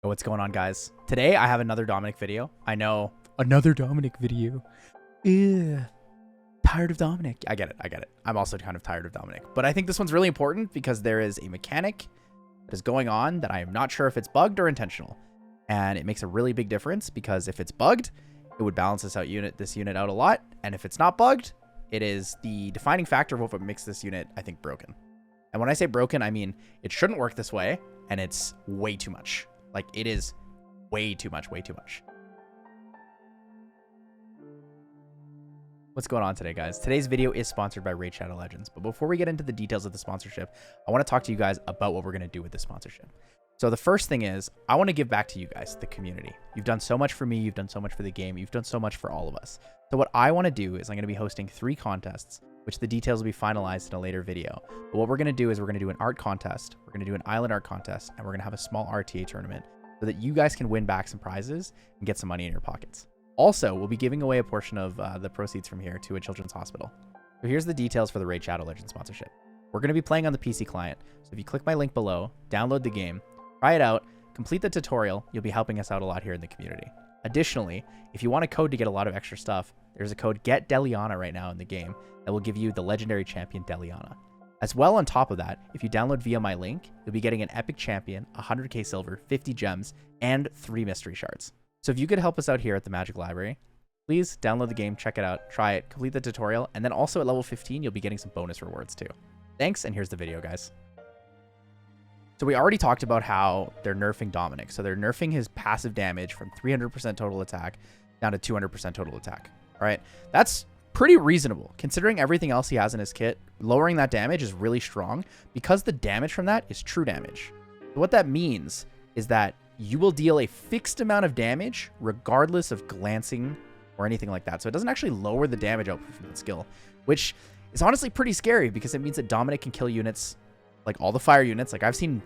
What's going on, guys? Today I have another Dominic video. I know, another Dominic video. Ew. Tired of Dominic. I get it. I'm also kind of tired of Dominic. But I think this one's really important because there is a mechanic that is going on that I am not sure if it's bugged or intentional. And it makes a really big difference because if it's bugged, it would balance this unit out a lot. And if it's not bugged, it is the defining factor of what makes this unit, I think, broken. And when I say broken, I mean it shouldn't work this way, and it's way too much. Like, it is way too much. What's going on today, guys? Today's video is sponsored by Raid Shadow Legends. But before we get into the details of the sponsorship, I want to talk to you guys about what we're going to do with this sponsorship. So the first thing is, I want to give back to you guys, the community. You've done so much for me. You've done so much for the game. You've done so much for all of us. So what I want to do is I'm going to be hosting 3 contests, which the details will be finalized in a later video. But what we're going to do is we're going to do an art contest. We're going to do an island art contest, and we're going to have a small RTA tournament so that you guys can win back some prizes and get some money in your pockets. Also, we'll be giving away a portion of the proceeds from here to a children's hospital. So here's the details for the Raid Shadow Legends sponsorship. We're going to be playing on the PC client. So if you click my link below, download the game, try it out, complete the tutorial, you'll be helping us out a lot here in the community. Additionally, if you want a code to get a lot of extra stuff, there's a code GetDeliana right now in the game that will give you the legendary champion Deliana. As well, on top of that, if you download via my link, you'll be getting an epic champion, 100k silver, 50 gems, and 3 mystery shards. So if you could help us out here at the Magic Library, please download the game, check it out, try it, complete the tutorial, and then also at level 15, you'll be getting some bonus rewards too. Thanks, and here's the video, guys. So we already talked about how they're nerfing Dominic. So they're nerfing his passive damage from 300% total attack down to 200% total attack. All right, that's pretty reasonable considering everything else he has in his kit. Lowering that damage is really strong because the damage from that is true damage. So what that means is that you will deal a fixed amount of damage regardless of glancing or anything like that. So it doesn't actually lower the damage output from that skill, which is honestly pretty scary because it means that Dominic can kill units like all the fire units. Like I've seen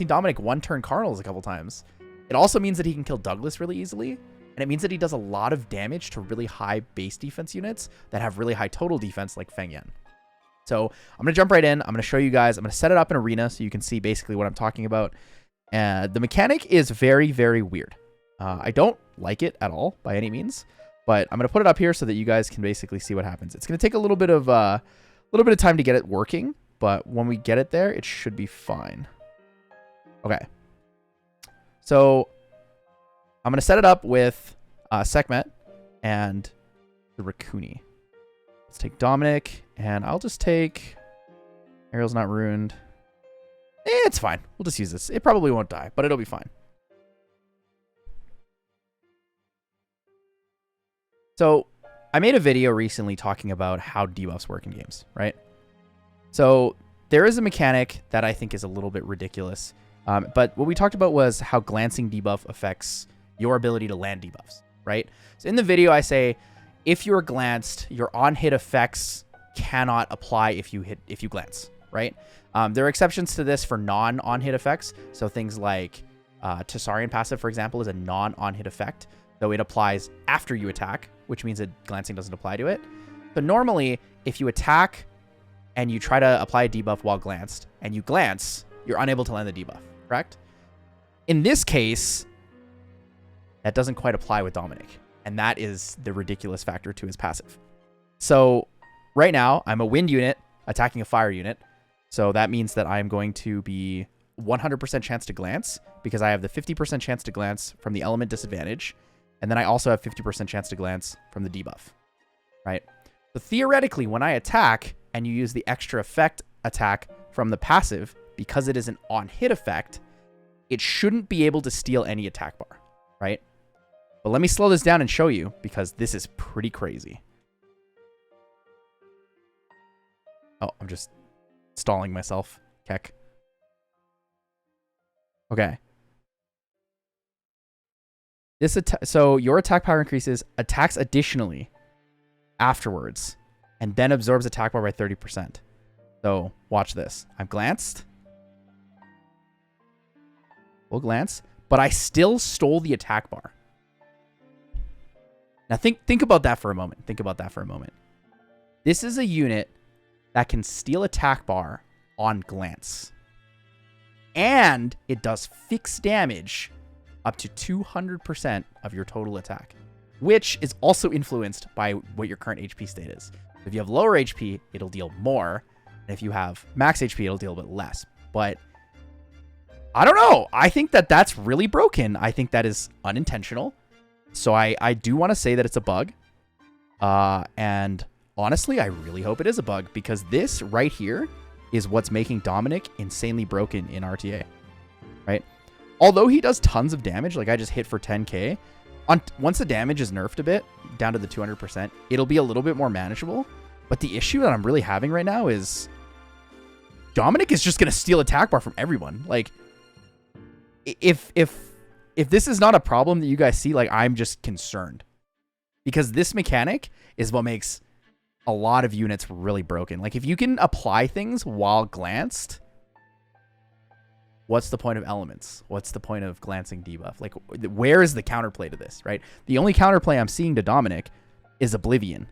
Dominic one-turn Cardinals a couple times. It also means that he can kill Douglas really easily. And it means that he does a lot of damage to really high base defense units that have really high total defense like Feng Yan. So I'm going to jump right in. I'm going to show you guys. I'm going to set it up in Arena so you can see basically what I'm talking about. The mechanic is very, very weird. I don't like it at all by any means, but I'm going to put it up here so that you guys can basically see what happens. It's going to take a little bit of time to get it working, but when we get it there, it should be fine. Okay. So I'm going to set it up with Sekhmet and the Raccoony. Let's take Dominic, and I'll just take... Ariel's not ruined. It's fine. We'll just use this. It probably won't die, but it'll be fine. So I made a video recently talking about how debuffs work in games, right? So there is a mechanic that I think is a little bit ridiculous. But what we talked about was how glancing debuff affects your ability to land debuffs, right? So in the video, I say, if you're glanced, your on-hit effects cannot apply if you glance, right? There are exceptions to this for non-on-hit effects. So things like Tessarian passive, for example, is a non-on-hit effect, though it applies after you attack, which means that glancing doesn't apply to it. So normally, if you attack and you try to apply a debuff while glanced, and you glance, you're unable to land the debuff, correct? In this case, that doesn't quite apply with Dominic, and that is the ridiculous factor to his passive. So right now, I'm a wind unit attacking a fire unit, so that means that I'm going to be 100% chance to glance because I have the 50% chance to glance from the element disadvantage, and then I also have 50% chance to glance from the debuff, right? So theoretically, when I attack and you use the extra effect attack from the passive, because it is an on-hit effect, it shouldn't be able to steal any attack bar, right? But let me slow this down and show you because this is pretty crazy. Oh, I'm just stalling myself. Keck. Okay. So your attack power increases, attacks additionally afterwards, and then absorbs attack bar by 30%. So watch this. I've glanced. We'll glance, but I still stole the attack bar. Now think about that for a moment. This is a unit that can steal attack bar on glance. And it does fixed damage up to 200% of your total attack, which is also influenced by what your current HP state is. If you have lower HP, it'll deal more. And if you have max HP, it'll deal a bit less. But I don't know. I think that that's really broken. I think that is unintentional. So I do want to say that it's a bug. And honestly, I really hope it is a bug, because this right here is what's making Dominic insanely broken in RTA, right? Although he does tons of damage, like I just hit for 10k, once the damage is nerfed a bit, down to the 200%, it'll be a little bit more manageable. But the issue that I'm really having right now is Dominic is just going to steal attack bar from everyone. Like, if this is not a problem that you guys see, like, I'm just concerned. Because this mechanic is what makes a lot of units really broken. Like, if you can apply things while glanced, what's the point of elements? What's the point of glancing debuff? Like, where is the counterplay to this, right? The only counterplay I'm seeing to Dominic is Oblivion.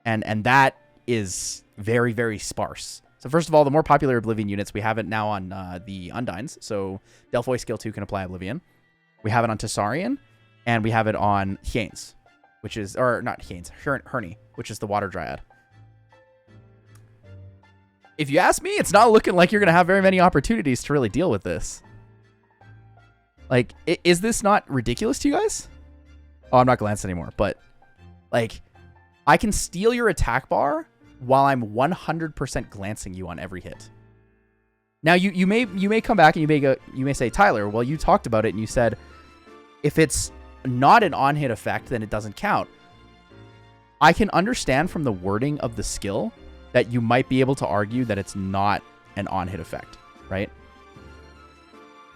And that is very, very sparse. So first of all, the more popular Oblivion units, we have it now on the Undines. So Delphoi Skill 2 can apply Oblivion. We have it on Tessarian, and we have it on Hyanes, which is, or not Hyanes, Herney, which is the Water Dryad. If you ask me, it's not looking like you're going to have very many opportunities to really deal with this. Like, is this not ridiculous to you guys? Oh, I'm not glanced anymore, but like, I can steal your attack bar while I'm 100% glancing you on every hit. Now, you may come back and you may say, Tyler, well, you talked about it and you said if it's not an on-hit effect, then it doesn't count. I can understand from the wording of the skill that you might be able to argue that it's not an on-hit effect, right?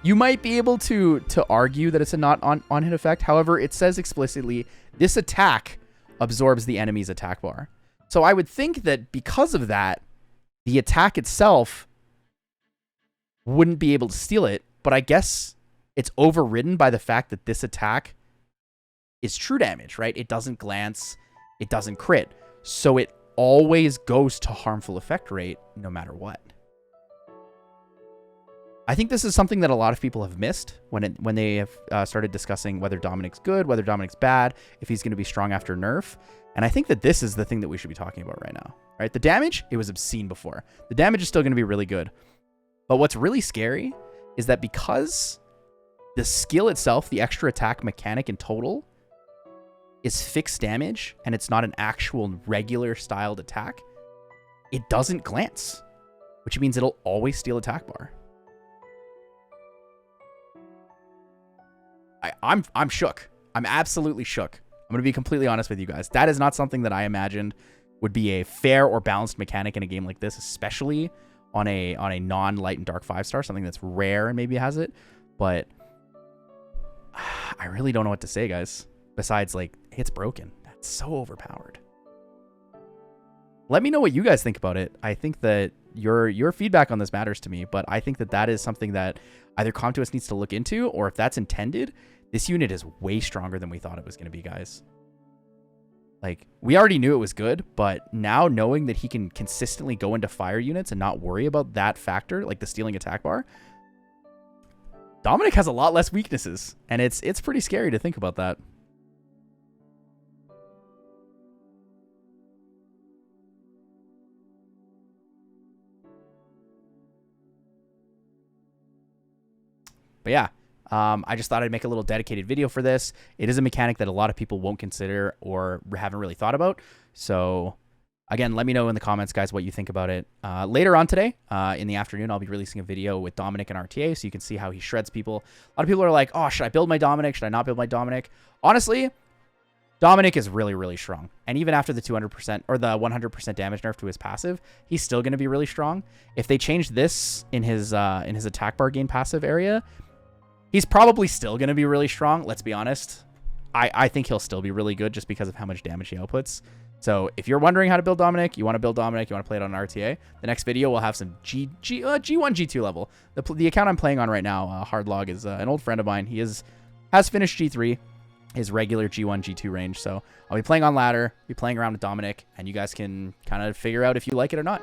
You might be able to argue that it's a not on-hit effect. However, it says explicitly, this attack absorbs the enemy's attack bar. So I would think that because of that, the attack itself wouldn't be able to steal it, but I guess it's overridden by the fact that this attack is true damage, right? It doesn't glance, it doesn't crit, so it always goes to harmful effect rate no matter what. I think this is something that a lot of people have missed when they have started discussing whether Dominic's good, whether Dominic's bad, if he's going to be strong after nerf. And I think that this is the thing that we should be talking about right now, right? The damage, it was obscene before. The damage is still going to be really good. But what's really scary is that because the skill itself, the extra attack mechanic in total, is fixed damage and it's not an actual regular styled attack, it doesn't glance, which means it'll always steal attack bar. I'm shook. I'm absolutely shook. I'm going to be completely honest with you guys. That is not something that I imagined would be a fair or balanced mechanic in a game like this, especially on a non-light and dark 5-star, something that's rare and maybe has it. But I really don't know what to say, guys. Besides, like, it's broken. That's so overpowered. Let me know what you guys think about it. I think that your feedback on this matters to me, but I think that that is something that either Comtuous needs to look into, or if that's intended, this unit is way stronger than we thought it was going to be, guys. Like, we already knew it was good, but now knowing that he can consistently go into fire units and not worry about that factor, like the stealing attack bar, Dominic has a lot less weaknesses, and it's pretty scary to think about that. But yeah, I just thought I'd make a little dedicated video for this. It is a mechanic that a lot of people won't consider or haven't really thought about. So again, let me know in the comments, guys, what you think about it. Later on today, in the afternoon, I'll be releasing a video with Dominic and RTA, so you can see how he shreds people. A lot of people are like, oh, should I build my Dominic? Should I not build my Dominic? Honestly, Dominic is really, really strong. And even after the 200% or the 100% damage nerf to his passive, he's still going to be really strong. If they change this in his attack bar gain passive area, he's probably still going to be really strong. Let's be honest. I think he'll still be really good just because of how much damage he outputs. So if you're wondering how to build Dominic, you want to build Dominic, you want to play it on RTA, the next video will have some G1, G2 level. The account I'm playing on right now, Hardlog, is an old friend of mine. He has finished G3, his regular G1, G2 range. So I'll be playing on ladder, be playing around with Dominic, and you guys can kind of figure out if you like it or not.